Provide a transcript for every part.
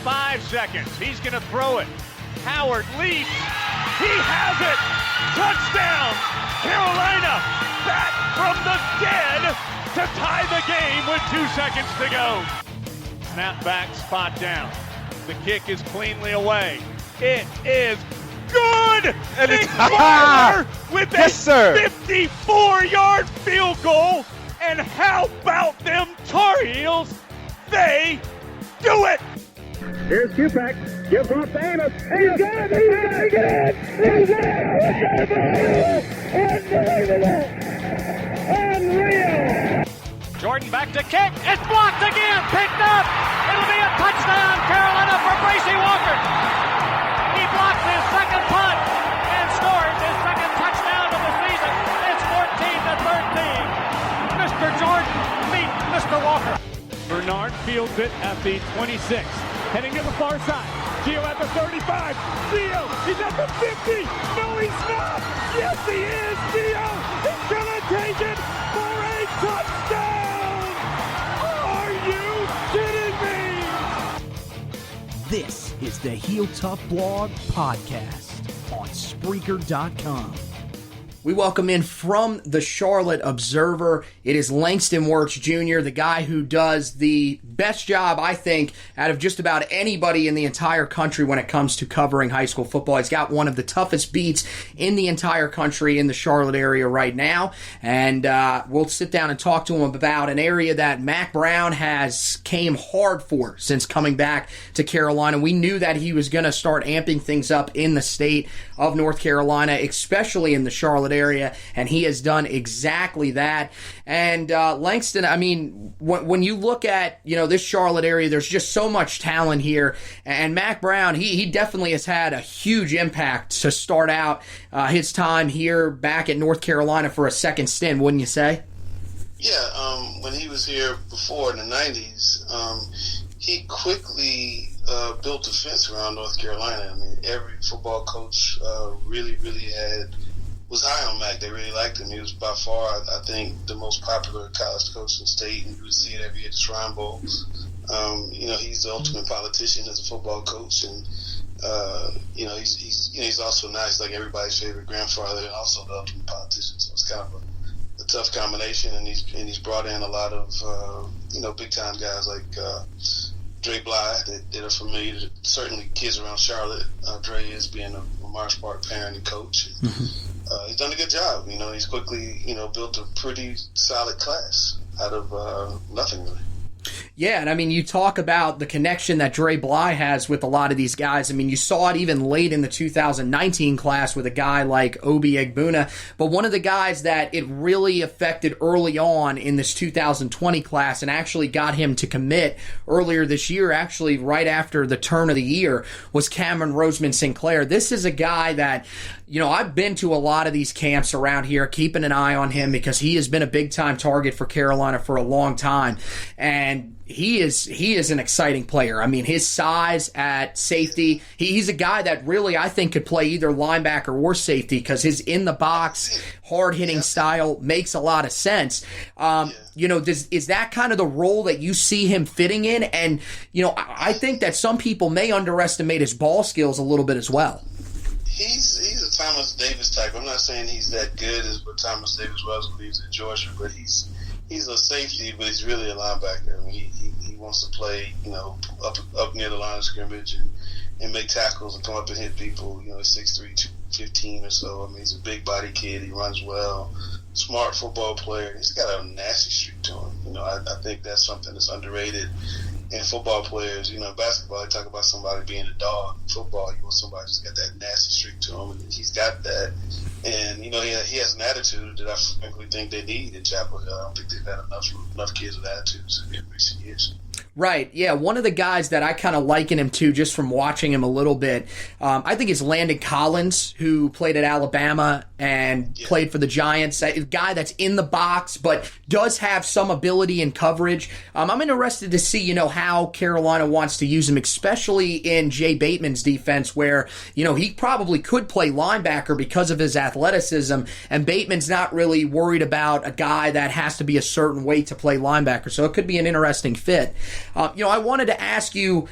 5 seconds. He's going to throw it. Howard leaps. He has it. Touchdown. Carolina back from the dead to tie the game with 2 seconds to go. Snap back, spot down. The kick is cleanly away. It is good. And Nick it's Barber with a Yes, sir. 54-yard field goal. And how about them Tar Heels? They do it. Here's Kupak. Gives off to Amos. He's got it. He's Unbelievable. Unreal. Jordan back to kick. It's blocked again. Picked up. It'll be a touchdown, Carolina, for Bracy Walker. He blocks his second punt and scores his second touchdown of the season. It's 14-13. Mr. Jordan beat Mr. Walker. Bernard fields it at the 26. Heading to the far side. Gio at the 35. Gio, he's at the 50. No, he's not. Yes, he is. Gio is going to take it for a touchdown. Are you kidding me? This is the Heel Tough Blog Podcast on Spreaker.com. We welcome in from the Charlotte Observer. It is Langston Wertz Jr., the guy who does the best job, I think, out of just about anybody in the entire country when it comes to covering high school football. He's got one of the toughest beats in the entire country in the Charlotte area right now. And we'll sit down and talk to him about an area that Mack Brown has came hard for since coming back to Carolina. We knew that he was going to start amping things up in the state of North Carolina, especially in the Charlotte area, and he has done exactly that. And Langston, I mean, when you look at, this Charlotte area, there's just so much talent here, and Mack Brown, he definitely has had a huge impact to start out his time here back at North Carolina for a second stint, wouldn't you say? Yeah, when he was here before in the 90s, he quickly built a fence around North Carolina. I mean, every football coach really was high on Mack. They really liked him. He was by far, I think, the most popular college coach in the state, and you would see it every year at the Shrine Bowl. He's the ultimate politician as a football coach, and he's also nice, like everybody's favorite grandfather, and also the ultimate politician. So it's kind of a tough combination, and he's brought in a lot of big time guys like Dre Bly that are familiar to certainly kids around Charlotte. Dre is being a Marsh Park parent and coach. He's done a good job. He's quickly built a pretty solid class out of nothing really. Yeah, and I mean, you talk about the connection that Dre Bly has with a lot of these guys. I mean, you saw it even late in the 2019 class with a guy like Obi Egbuna, but one of the guys that it really affected early on in this 2020 class and actually got him to commit earlier this year, actually right after the turn of the year, was Cameron Roseman Sinclair. This is a guy that, I've been to a lot of these camps around here, keeping an eye on him because he has been a big-time target for Carolina for a long time, and he is an exciting player. I mean, his size at safety, he's a guy that really, I think, could play either linebacker or safety because his in-the-box, hard-hitting style makes a lot of sense. Is that kind of the role that you see him fitting in? And, I think that some people may underestimate his ball skills a little bit as well. He's a Thomas Davis type. I'm not saying he's that good as what Thomas Davis was when he was at Georgia, but he's a safety, but he's really a linebacker. I mean, he wants to play, up near the line of scrimmage and make tackles and come up and hit people. He's 6'3", 215 or so. I mean, he's a big body kid. He runs well. Smart football player. He's got a nasty streak to him. I think that's something that's underrated in football players. In basketball, they talk about somebody being a dog. In football, you want somebody who's got that nasty streak to him, and he's got that. And, he has an attitude that I frankly think they need in Chapel Hill. I don't think they've had enough kids with attitudes in recent years. Right, yeah. One of the guys that I kind of liken him to just from watching him a little bit, I think is Landon Collins, who played at Alabama and played for the Giants. A guy that's in the box but does have some ability in coverage. I'm interested to see, how Carolina wants to use him, especially in Jay Bateman's defense where, he probably could play linebacker because of his athleticism, and Bateman's not really worried about a guy that has to be a certain weight to play linebacker. So it could be an interesting fit. I wanted to ask you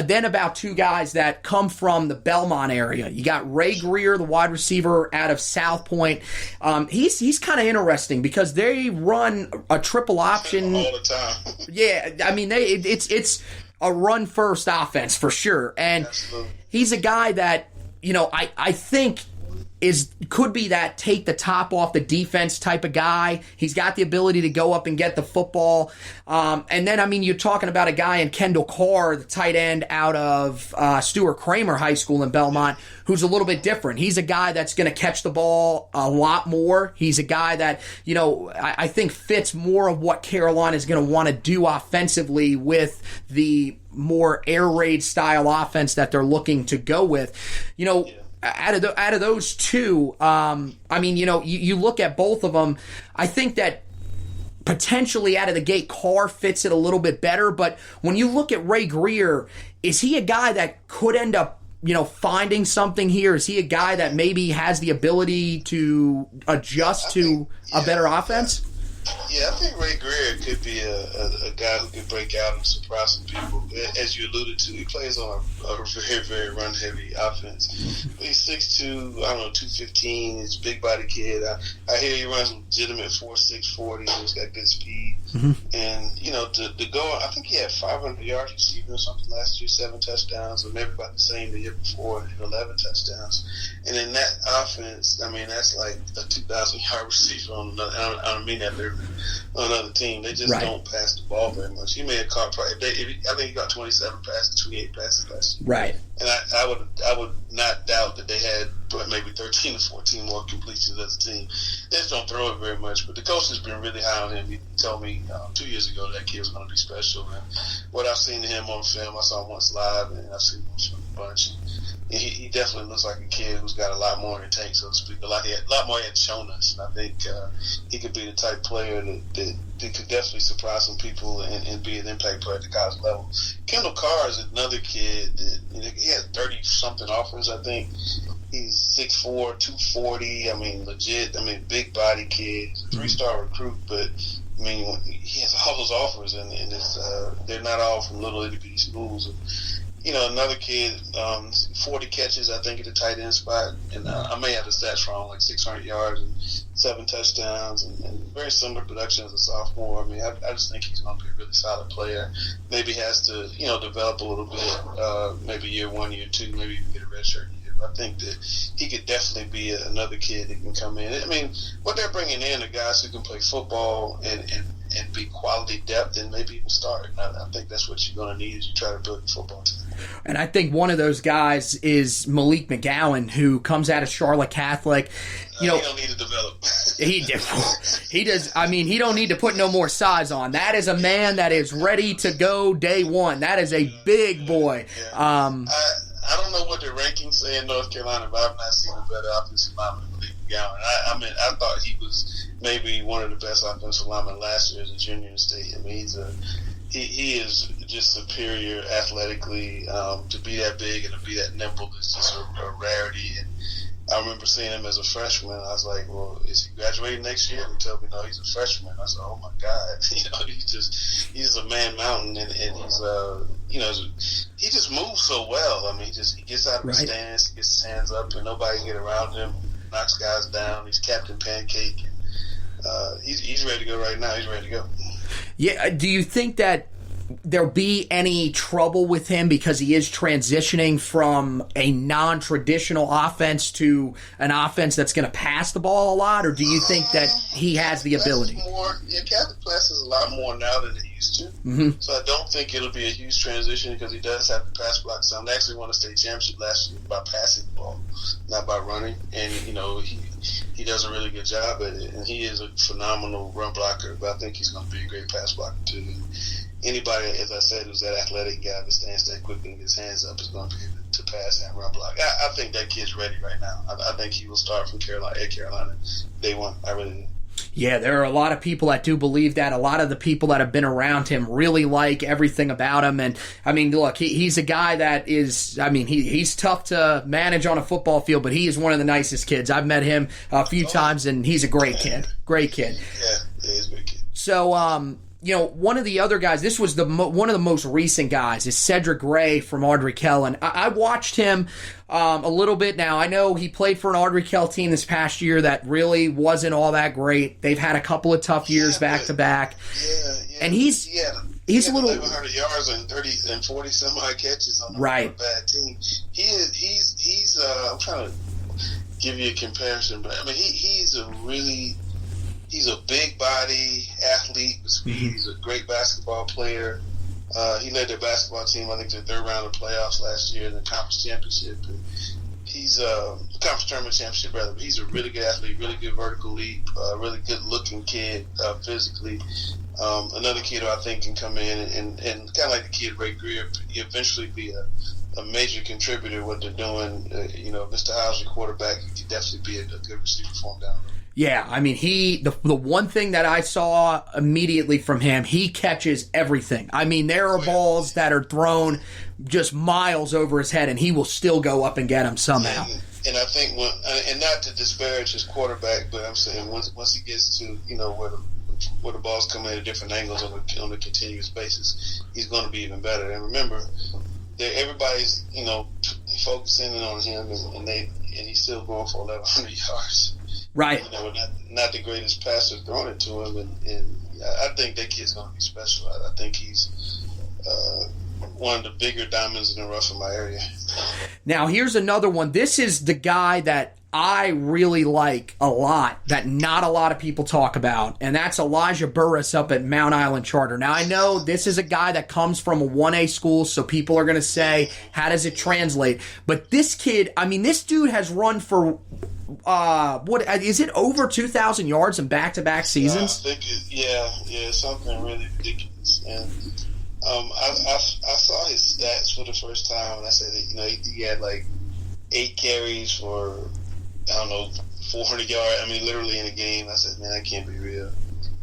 then about two guys that come from the Belmont area. You got Ray Greer, the wide receiver out of South Point. He's kind of interesting because they run a triple option all the time. Yeah, I mean it's a run first offense for sure, and Absolutely. He's a guy that I think could be that take the top off the defense type of guy. He's got the ability to go up and get the football. And then, you're talking about a guy in Kendall Carr, the tight end out of Stuart Kramer High School in Belmont, who's a little bit different. He's a guy that's going to catch the ball a lot more. He's a guy that, I think fits more of what Carolina is going to want to do offensively with the more air raid style offense that they're looking to go with. Out of those two, you look at both of them. I think that potentially out of the gate, Carr fits it a little bit better. But when you look at Ray Greer, is he a guy that could end up, finding something here? Is he a guy that maybe has the ability to adjust to a better offense? Yeah, I think Ray Greer could be a guy who could break out and surprise some people. As you alluded to, he plays on a very, very run-heavy offense. He's 6'2", 215. He's a big-body kid. I hear he runs legitimate 4.6 40. He's got good speed. Mm-hmm. And, to go, I think he had 500 yards receiving or something last year, 7 touchdowns, or maybe about the same the year before, and 11 touchdowns. And in that offense, that's like a 2,000-yard receiver on another. I don't mean that on another team. They just don't pass the ball very much. He may have caught I think he got 27 passes, 28 passes last year. Right. And I would not doubt that they had maybe 13 or 14 more completions as a team. They just don't throw it very much. But the coach has been really high on him. He told me 2 years ago that kid was going to be special. And what I've seen of him on film, I saw him once live, and I've seen him a bunch. He definitely looks like a kid who's got a lot more in the tank, so to speak. A lot more he had shown us. And I think he could be the type player that could definitely surprise some people and be an impact player at the college level. Kendall Carr is another kid that he had 30-something offers, I think. He's 6'4", 240. Legit. Big body kid. He's a 3-star recruit, but he has all those offers, and it's, they're not all from little itty-bitty schools. And, another kid, 40 catches, I think, at the tight end spot. And I may have the stats wrong, like 600 yards and 7 touchdowns, and very similar production as a sophomore. I just think he's going to be a really solid player. Maybe has to, develop a little bit, maybe year 1, year 2, maybe even get a red shirt year. But I think that he could definitely be another kid that can come in. What they're bringing in are guys who can play football and be quality depth and maybe even start. I think that's what you're going to need as you try to build a football team. And I think one of those guys is Malik McGowan, who comes out of Charlotte Catholic. He don't need to develop. He does. He don't need to put no more size on. That is a man that is ready to go day one. That is a big boy. Yeah. I don't know what the rankings say in North Carolina, but I've not seen a better offensive lineman than Malik McGowan. I thought he was maybe one of the best offensive linemen last year as a junior in state. He is just superior athletically. To be that big and to be that nimble is just a rarity. And I remember seeing him as a freshman. I was like, well, is he graduating next year? And he told me, no, he's a freshman. I said, oh my God. He's a man mountain, and he's, he just moves so well. He gets out of his stance, he gets his hands up, and nobody can get around him, knocks guys down. He's Captain Pancake. And, he's ready to go right now. He's ready to go. Yeah. Do you think that there'll be any trouble with him because he is transitioning from a non-traditional offense to an offense that's going to pass the ball a lot, or do you think that he has the ability? Catholic passes a lot more now than he used to. Mm-hmm. So I don't think it'll be a huge transition because he does have to pass block some. They actually won a state championship last year by passing the ball, not by running. And, he does a really good job at it. And he is a phenomenal run blocker, but I think he's going to be a great pass blocker too. And anybody, as I said, who's that athletic guy that stands there quickly and gets hands up is going to be able to pass and run block. I think that kid's ready right now. I think he will start from Carolina day one. I really do. Yeah, there are a lot of people that do believe that. A lot of the people that have been around him really like everything about him. And, look, he's a guy that is, he's tough to manage on a football field, but he is one of the nicest kids. I've met him a few times, and he's a great kid. Great kid. Yeah, he's a great kid. So, one of the other guys, this was one of the most recent guys, is Cedric Gray from Ardrey Kell. And I watched him a little bit now. I know he played for an Ardrey Kell team this past year that really wasn't all that great. They've had a couple of tough years back to back. Yeah. And he's a little 1,100 yards and 30 and 40 some odd catches on a bad team. He's I'm trying to give you a comparison, but I mean he's a big body athlete with speed. He's a great basketball player. He led their basketball team, I think, to the third round of playoffs last year in the conference championship. And he's conference tournament championship rather. But he's a really good athlete, really good vertical leap, really good looking kid physically. Another kid who I think can come in and kind of like the kid Ray Greer, eventually be a major contributor to what they're doing. Mr. Howes, your quarterback, he could definitely be a good receiver for him down the road. Yeah, I mean, the one thing that I saw immediately from him, he catches everything. I mean, there are balls that are thrown just miles over his head, and he will still go up and get them somehow. And I think, and not to disparage his quarterback, but I'm saying once he gets to where the ball's coming at different angles on a continuous basis, he's going to be even better. And remember, everybody's focusing on him, and he's still going for 1,100 yards. Right. Not the greatest passer throwing it to him, and I think that kid's going to be special. I think he's one of the bigger diamonds in the rough in my area. Now, here's another one. This is the guy that I really like a lot that not a lot of people talk about, and that's Elijah Burris up at Mount Island Charter. Now, I know this is a guy that comes from a 1A school, so people are going to say, how does it translate? But this kid, I mean, this dude has run for... what is it, over 2,000 yards in back-to-back seasons? I think something really ridiculous. And I saw his stats for the first time, and I said that, he had like 8 carries for 400 yards. I mean, literally in a game. I said, man, that can't be real.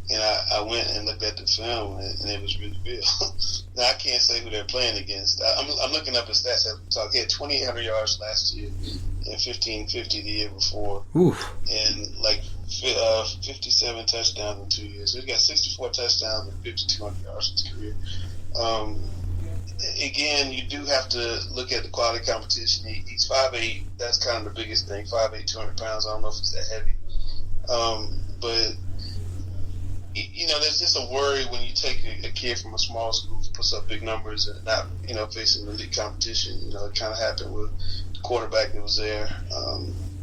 And I went and looked at the film, and it was really real. Now, I can't say who they're playing against. I'm looking up his stats as we talk. He had 2,800 yards last year and 1,550 the year before. Oof. And like 57 touchdowns in 2 years. So he's got 64 touchdowns and 5,200 yards in his career. Again, you do have to look at the quality of competition. He's 5'8". That's kind of the biggest thing. 5'8", 200 pounds. I don't know if it's that heavy. But there's just a worry when you take a kid from a small school who puts up big numbers and not, facing elite competition. It kind of happened with the quarterback that was there.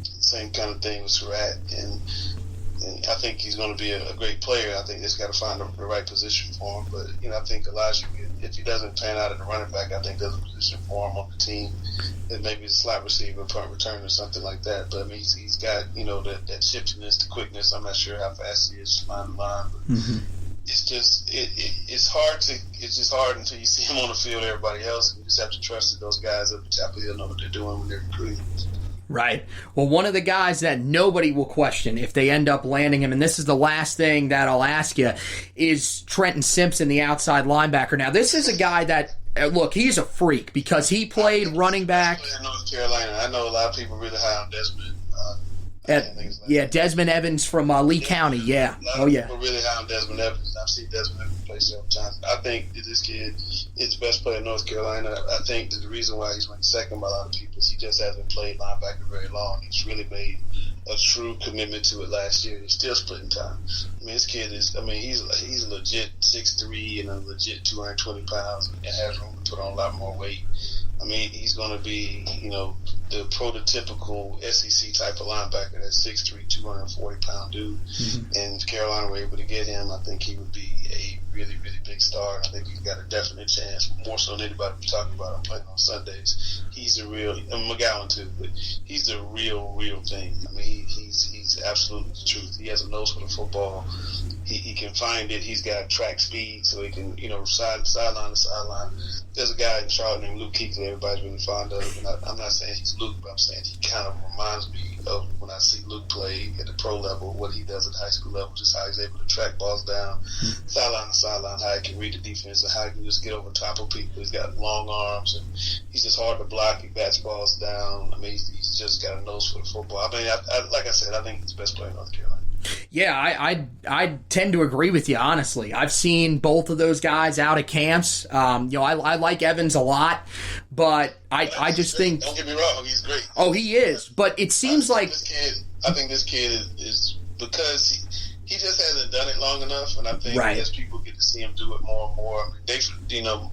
Same kind of thing with Surratt. And I think he's going to be a great player. I think they just got to find the right position for him. But, I think Elijah, if he doesn't pan out at the running back, I think there's a position for him on the team that maybe he's a slot receiver, punt return, or something like that. But, I mean, he's got, that shiftiness, the quickness. I'm not sure how fast he is line to line. But it's just it's just hard until you see him on the field with everybody else. You just have to trust that those guys at the top of the hill know what they're doing when they're recruiting. Right. Well, one of the guys that nobody will question if they end up landing him, and this is the last thing that I'll ask you, is Trenton Simpson, the outside linebacker. Now, this is a guy that, look, he's a freak because he played running back. In North Carolina, I know a lot of people really high on Desmond. Desmond Evans from Lee County, yeah. People really high on Desmond Evans. I've seen Desmond Evans play several times. I think that this kid is the best player in North Carolina. I think that the reason why he's ranked second by a lot of people is he just hasn't played linebacker very long. He's really made a true commitment to it last year. He's still splitting time. I mean, this kid is, he's a legit 6'3" and a legit 220 pounds and has room to put on a lot more weight. I mean, he's going to be, the prototypical SEC type of linebacker, that 6'3", 240-pound dude. Mm-hmm. And if Carolina were able to get him, I think he would be a really, really big star. I think he's got a definite chance, more so than anybody we're talking about. I'm playing on Sundays. He's a real, McGowan too, but he's a real thing. I mean, he's absolutely the truth. He has a nose for the football. He can find it. He's got track speed, so he can, sideline to sideline. There's a guy in Charlotte named Luke Kuechly everybody's really fond of. And I'm not saying he's Luke, but I'm saying he kind of reminds me of when I see Luke play at the pro level, what he does at high school level, just how he's able to track balls down, sideline to sideline, how he can read the defense, and how he can just get over top of people. He's got long arms, and he's just hard to block. He bats balls down. I mean, he's just got a nose for the football. I mean, like I said, I think he's the best player in North Carolina. Yeah, I tend to agree with you, honestly. I've seen both of those guys out at camps. I like Evans a lot, but I just think... Don't get me wrong, he's great. Oh, he is, but it seems like... I think this kid is because he just hasn't done it long enough, and I think as people get to see him do it more and more,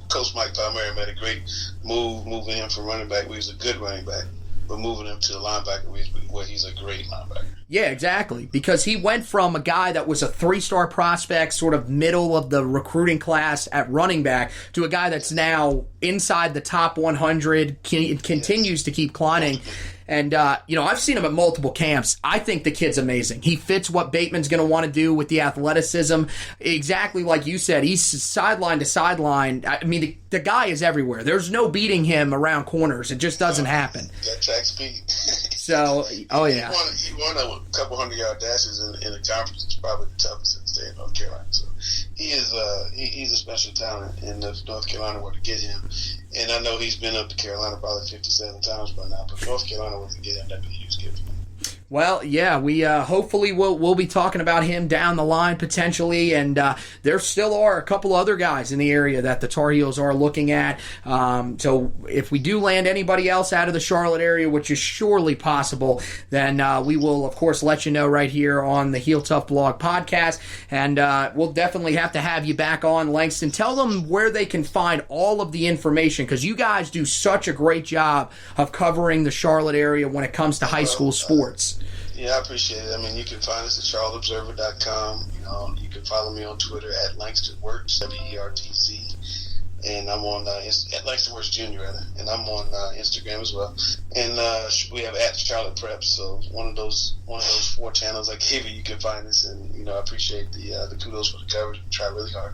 Coach Mike Palmieri made a great move moving him from running back where he's a good running back, but moving him to the linebacker where he's a great linebacker. Yeah, exactly. Because he went from a guy that was a 3-star prospect, sort of middle of the recruiting class at running back, to a guy that's now inside the top 100, continues to keep climbing. And, I've seen him at multiple camps. I think the kid's amazing. He fits what Bateman's going to want to do with the athleticism. Exactly like you said, he's sideline to sideline. I mean, the guy is everywhere. There's no beating him around corners. It just doesn't happen. That track speed. So, oh, yeah. He won a couple 100-yard dashes in the conference. It's probably the toughest in the state of North Carolina. So he's a special talent, and if North Carolina were to get him, and I know he's been up to Carolina probably 57 times by now, but North Carolina were to get him, that'd be a huge gift for him. Well, yeah, we hopefully we'll be talking about him down the line potentially, and there still are a couple other guys in the area that the Tar Heels are looking at. So if we do land anybody else out of the Charlotte area, which is surely possible, then we will, of course, let you know right here on the Heel Tough Blog podcast, and we'll definitely have to have you back on, Langston. Tell them where they can find all of the information, because you guys do such a great job of covering the Charlotte area when it comes to high school sports. Yeah, I appreciate it. I mean, you can find us at charlotteobserver.com. You can follow me on Twitter at Langston Wertz, WERTZ, and I'm on at Langston Wertz Jr. rather, and I'm on Instagram as well. And we have at Charlotte Preps, so one of those 4 channels I gave you can find us. And I appreciate the kudos for the coverage. We try really hard.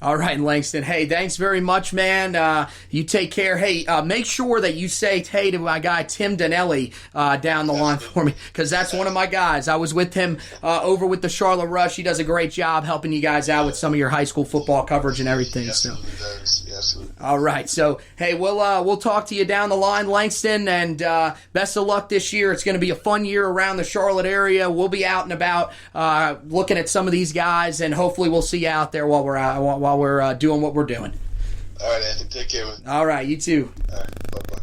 All right, Langston. Hey, thanks very much, man. You take care. Hey, make sure that you say hey to my guy Tim Donnelly down the line for me, because that's one of my guys. I was with him over with the Charlotte Rush. He does a great job helping you guys out with some of your high school football coverage and everything. Absolutely. All right. So, hey, we'll talk to you down the line, Langston, and best of luck this year. It's going to be a fun year around the Charlotte area. We'll be out and about looking at some of these guys, and hopefully we'll see you out there while we're doing what we're doing. All right, Anthony. Take care, man. All right, you too. All right, bye-bye.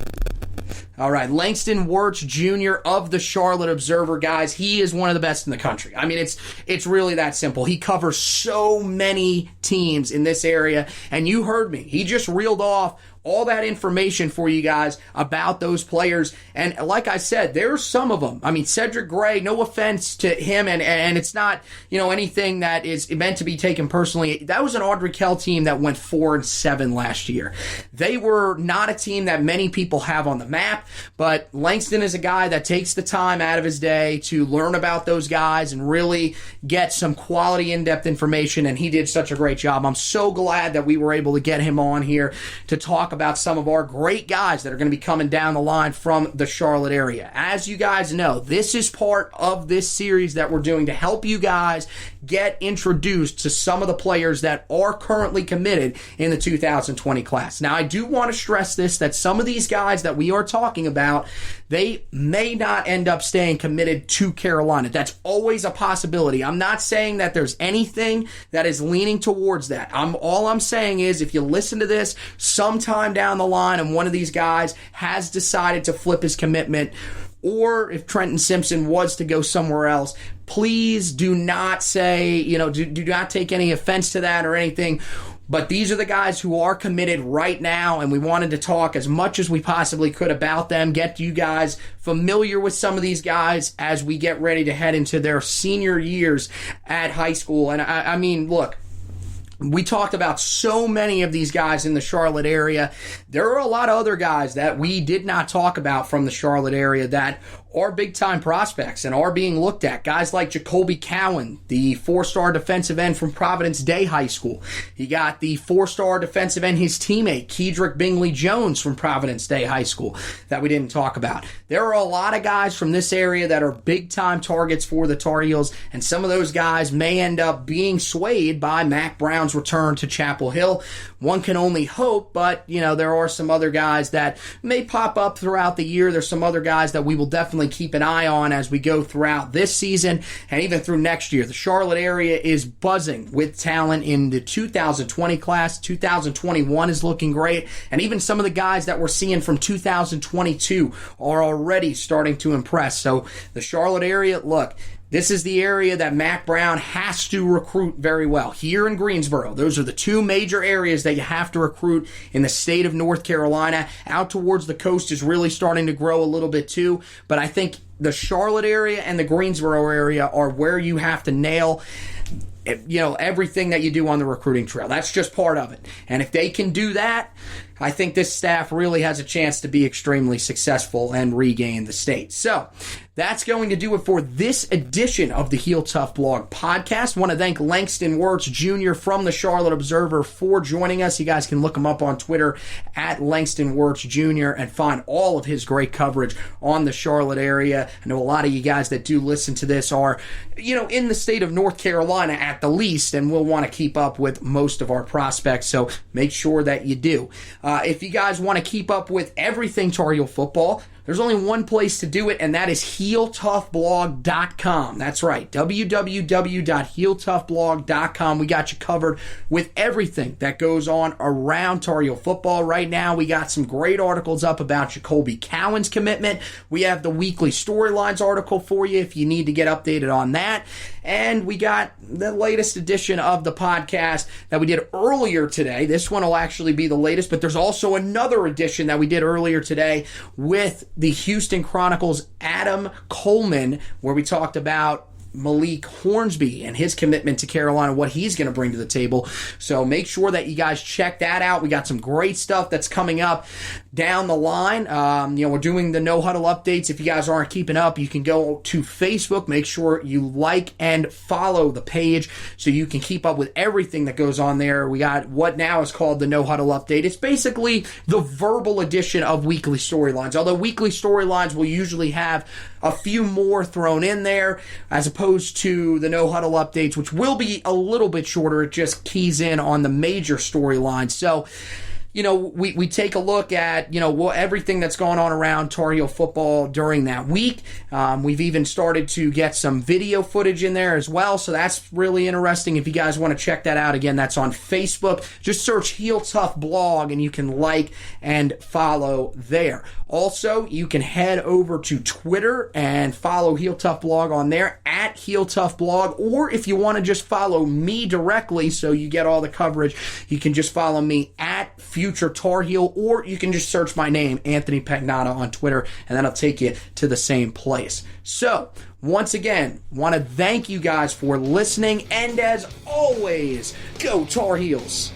All right, Langston Wertz Jr. of the Charlotte Observer, guys. He is one of the best in the country. I mean, it's really that simple. He covers so many teams in this area, and you heard me. He just reeled off all that information for you guys about those players. And like I said, there's some of them. I mean, Cedric Gray, no offense to him, and it's not, anything that is meant to be taken personally. That was an Audrey Kell team that went 4-7 last year. They were not a team that many people have on the map, but Langston is a guy that takes the time out of his day to learn about those guys and really get some quality in-depth information, and he did such a great job. I'm so glad that we were able to get him on here to talk about some of our great guys that are going to be coming down the line from the Charlotte area. As you guys know, this is part of this series that we're doing to help you guys get introduced to some of the players that are currently committed in the 2020 class. Now, I do want to stress this, that some of these guys that we are talking about, they may not end up staying committed to Carolina. That's always a possibility. I'm not saying that there's anything that is leaning towards that. All I'm saying is, if you listen to this sometime down the line and one of these guys has decided to flip his commitment, or if Trenton Simpson was to go somewhere else, please do not say, do not take any offense to that or anything. But these are the guys who are committed right now, and we wanted to talk as much as we possibly could about them, get you guys familiar with some of these guys as we get ready to head into their senior years at high school. And I mean, look, we talked about so many of these guys in the Charlotte area. There are a lot of other guys that we did not talk about from the Charlotte area that are big-time prospects and are being looked at. Guys like Jacoby Cowan, the 4-star defensive end from Providence Day High School. You got the 4-star defensive end, his teammate, Kedrick Bingley-Jones from Providence Day High School, that we didn't talk about. There are a lot of guys from this area that are big-time targets for the Tar Heels, and some of those guys may end up being swayed by Mack Brown Brown's return to Chapel Hill. One can only hope, but, there are some other guys that may pop up throughout the year. There's some other guys that we will definitely keep an eye on as we go throughout this season and even through next year. The Charlotte area is buzzing with talent in the 2020 class. 2021 is looking great, and even some of the guys that we're seeing from 2022 are already starting to impress. So the Charlotte area, look, this is the area that Mack Brown has to recruit very well. Here in Greensboro, those are the two major areas that you have to recruit in the state of North Carolina. Out towards the coast is really starting to grow a little bit too, but I think the Charlotte area and the Greensboro area are where you have to nail everything that you do on the recruiting trail. That's just part of it. And if they can do that, I think this staff really has a chance to be extremely successful and regain the state. So that's going to do it for this edition of the Heel Tough Blog podcast. I want to thank Langston Wertz Jr. from the Charlotte Observer for joining us. You guys can look him up on Twitter at Langston Wertz Jr. and find all of his great coverage on the Charlotte area. I know a lot of you guys that do listen to this are, in the state of North Carolina at the least, and we'll want to keep up with most of our prospects, so make sure that you do. If you guys want to keep up with everything Tar Heel football, there's only one place to do it, and that is HeelToughBlog.com. That's right, www.HeelToughBlog.com. We got you covered with everything that goes on around Tar Heel football. Right now, we got some great articles up about Jacoby Cowan's commitment. We have the weekly storylines article for you if you need to get updated on that. And we got the latest edition of the podcast that we did earlier today. This one will actually be the latest, but there's also another edition that we did earlier today with the Houston Chronicle's Adam Coleman, where we talked about Malik Hornsby and his commitment to Carolina, what he's going to bring to the table. So make sure that you guys check that out. We got some great stuff that's coming up down the line. We're doing the No Huddle updates. If you guys aren't keeping up, you can go to Facebook. Make sure you like and follow the page so you can keep up with everything that goes on there. We got what now is called the No Huddle update. It's basically the verbal edition of weekly storylines, although weekly storylines will usually have a few more thrown in there as opposed to the No Huddle updates, which will be a little bit shorter. It just keys in on the major storylines. So, we take a look at, everything that's going on around Tar Heel football during that week. We've even started to get some video footage in there as well, so that's really interesting. If you guys want to check that out, again, that's on Facebook. Just search Heel Tough Blog, and you can like and follow there. Also, you can head over to Twitter and follow Heel Tough Blog on there, at Heel Tough Blog, or if you want to just follow me directly so you get all the coverage, you can just follow me at Future Tar Heel, or you can just search my name, Anthony Pagnotta, on Twitter, and that'll take you to the same place. So, once again, want to thank you guys for listening, and as always, go Tar Heels!